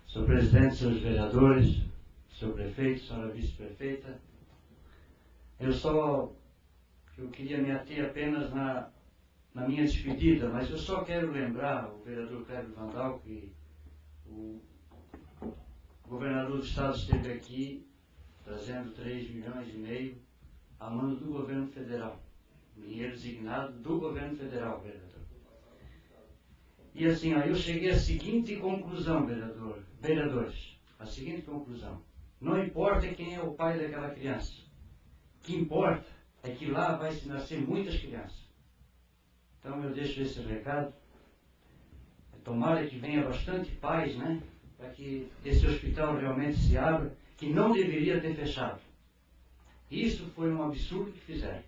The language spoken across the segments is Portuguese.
Senhor presidente, senhores vereadores, senhor prefeito, senhora vice-prefeita, eu queria me ater apenas na minha despedida, mas eu só quero lembrar o vereador Cléber Vandal que o governador do estado esteve aqui trazendo 3,5 milhões a mão do governo federal, dinheiro designado do governo federal, vereador. E assim, eu cheguei à seguinte conclusão, vereadores, a seguinte conclusão: não importa quem é o pai daquela criança, o que importa é que lá vai se nascer muitas crianças. Então eu deixo esse recado, tomara que venha bastante paz, né, para que esse hospital realmente se abra, que não deveria ter fechado. Isso foi um absurdo que fizeram,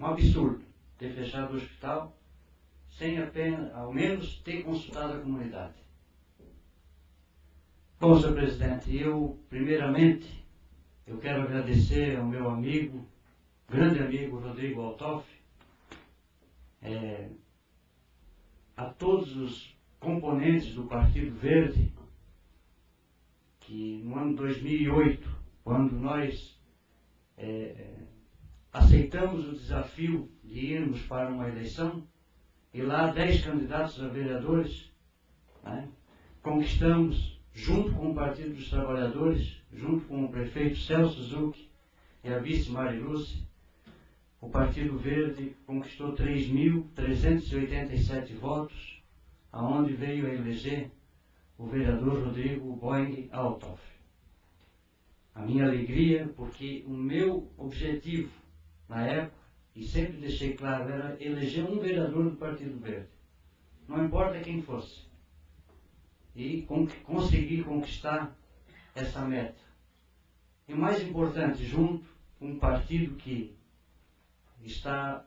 um absurdo ter fechado o hospital, sem apenas, ao menos, ter consultado a comunidade. Bom, senhor presidente, primeiramente, eu quero agradecer ao meu amigo, grande amigo Rodrigo Altoff, a todos os componentes do Partido Verde, que no ano 2008, quando nós aceitamos o desafio de irmos para uma eleição, e lá 10 candidatos a vereadores, né, conquistamos, junto com o Partido dos Trabalhadores, junto com o prefeito Celso Zucchi e a vice Marilúcia, o Partido Verde conquistou 3.387 votos, aonde veio a eleger o vereador Rodrigo Boing Altoff. A minha alegria, porque o meu objetivo na época, e sempre deixei claro, era eleger um vereador do Partido Verde, não importa quem fosse, e conseguir conquistar essa meta. E o mais importante, junto com um partido que está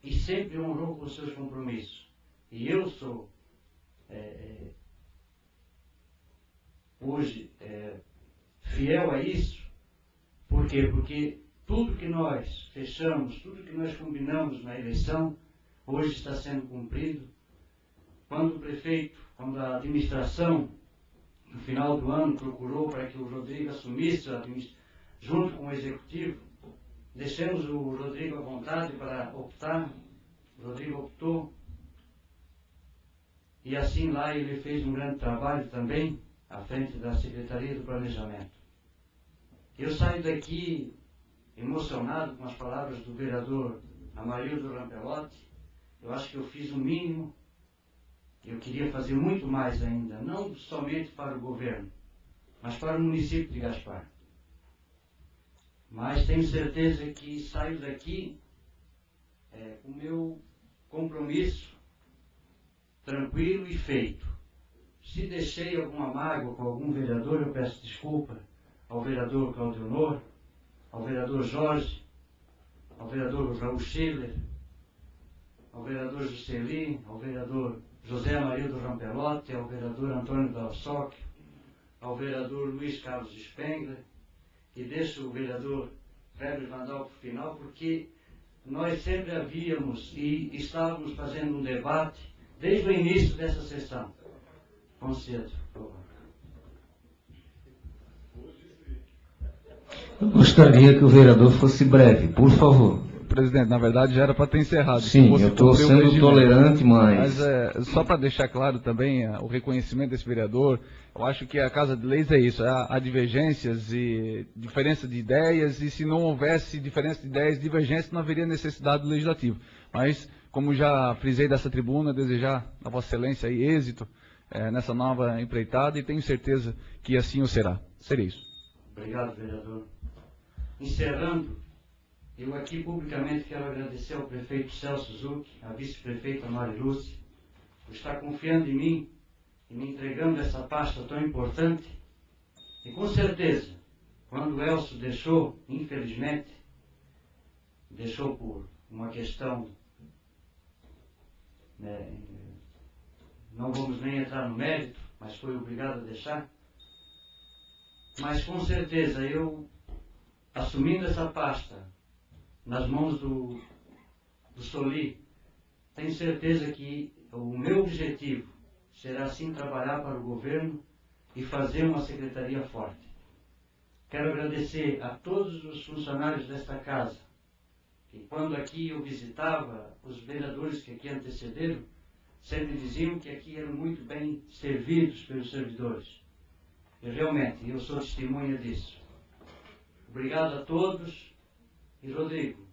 e sempre honrou com os seus compromissos. E eu sou hoje fiel a isso. Por quê? Porque tudo que nós fechamos, tudo que nós combinamos na eleição, hoje está sendo cumprido. Quando o prefeito, quando a administração, no final do ano, procurou para que o Rodrigo assumisse junto com o executivo, deixamos o Rodrigo à vontade para optar. O Rodrigo optou. E assim lá ele fez um grande trabalho também, à frente da Secretaria do Planejamento. Eu saio daqui emocionado com as palavras do vereador Amarildo Rampelotti. Eu acho que eu fiz o mínimo. Eu queria fazer muito mais ainda, não somente para o governo, mas para o município de Gaspar. Mas tenho certeza que saio daqui com o meu compromisso tranquilo e feito. Se deixei alguma mágoa com algum vereador, eu peço desculpa ao vereador Claudionor, ao vereador Jorge, ao vereador Raul Schiller, ao vereador Juscelino, ao vereador José Amarildo Rampelotti, ao vereador Antônio Dalsocchio, ao vereador Luiz Carlos Spengler, e deixo o vereador Cléber Vandal para o final, porque nós sempre havíamos e estávamos fazendo um debate desde o início dessa sessão. Concedo, por favor. Eu gostaria que o vereador fosse breve, por favor. Presidente, na verdade já era para ter encerrado. Sim, eu estou sendo tolerante, mas só para deixar claro também o reconhecimento desse vereador, eu acho que a Casa de Leis é isso, há divergências e diferença de ideias, e se não houvesse diferença de ideias, divergência, não haveria necessidade do Legislativo. Mas, como já frisei dessa tribuna, desejar a Vossa Excelência aí êxito nessa nova empreitada, e tenho certeza que assim o será. Será isso. Obrigado, vereador. Encerrando, eu aqui publicamente quero agradecer ao prefeito Celso Zucchi, à vice-prefeita Marilúcia, por estar confiando em mim e me entregando essa pasta tão importante. E com certeza, quando o Elcio deixou, infelizmente, deixou por uma questão, não vamos nem entrar no mérito, mas foi obrigado a deixar. Mas com certeza eu, assumindo essa pasta nas mãos do Soli, tenho certeza que o meu objetivo será sim trabalhar para o governo e fazer uma secretaria forte. Quero agradecer a todos os funcionários desta casa, que quando aqui eu visitava, os vereadores que aqui antecederam, sempre diziam que aqui eram muito bem servidos pelos servidores. E realmente, eu sou testemunha disso. Obrigado a todos. E Rodrigo,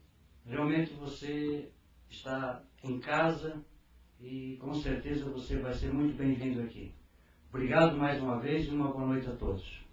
realmente você está em casa e com certeza você vai ser muito bem-vindo aqui. Obrigado mais uma vez e uma boa noite a todos.